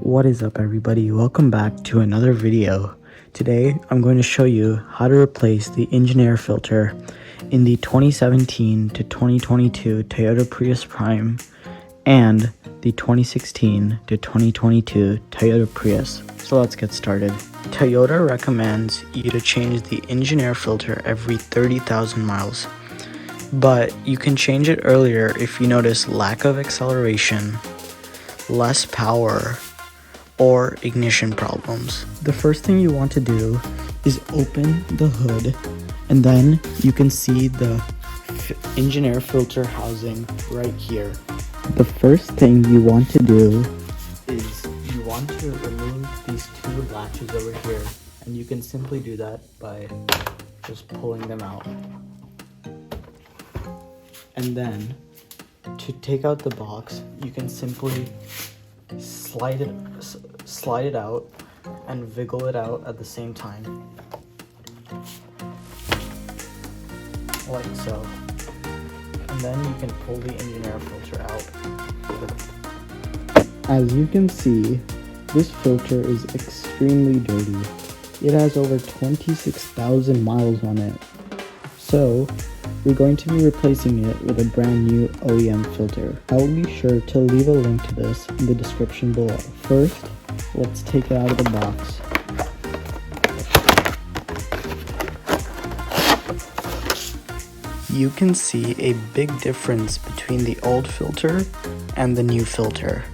What is up everybody, welcome back to another video. Today I'm going to show you how to replace the engine air filter in the 2017 to 2022 Toyota Prius Prime and the 2016 to 2022 Toyota Prius. So let's get started. Toyota recommends you to change the engine air filter every 30,000 miles. But you can change it earlier if you notice lack of acceleration, less power, or ignition problems. The first thing you want to do is open the hood, and then you can see the engine air filter housing right here. The first thing you want to do is you want to remove these two latches over here, and you can simply do that by just pulling them out. And then to take out the box, you can simply slide it out and wiggle it out at the same time, like so. And then you can pull the engine air filter out. As you can see, this filter is extremely dirty. It has over 26,000 miles on it. So we're going to be replacing it with a brand new OEM filter. I will be sure to leave a link to this in the description below. First, let's take it out of the box. You can see a big difference between the old filter and the new filter.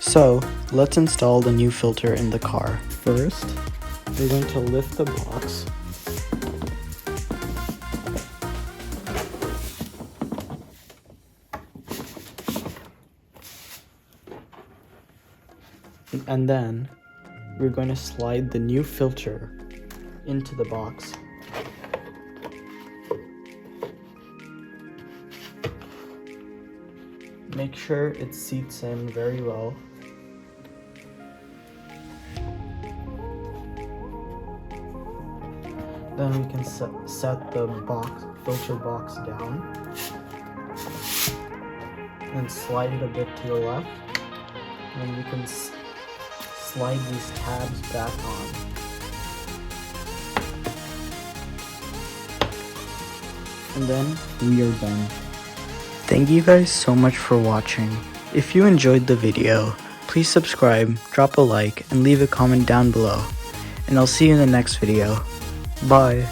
So let's install the new filter in the car. First, we're going to lift the box. And then we're going to slide the new filter into the box. Make sure it seats in very well. Then we can set the filter box down and slide it a bit to the left. And you can slide these tabs back on. And then we are done. Thank you guys so much for watching. If you enjoyed the video, please subscribe, drop a like, and leave a comment down below. And I'll see you in the next video. Bye.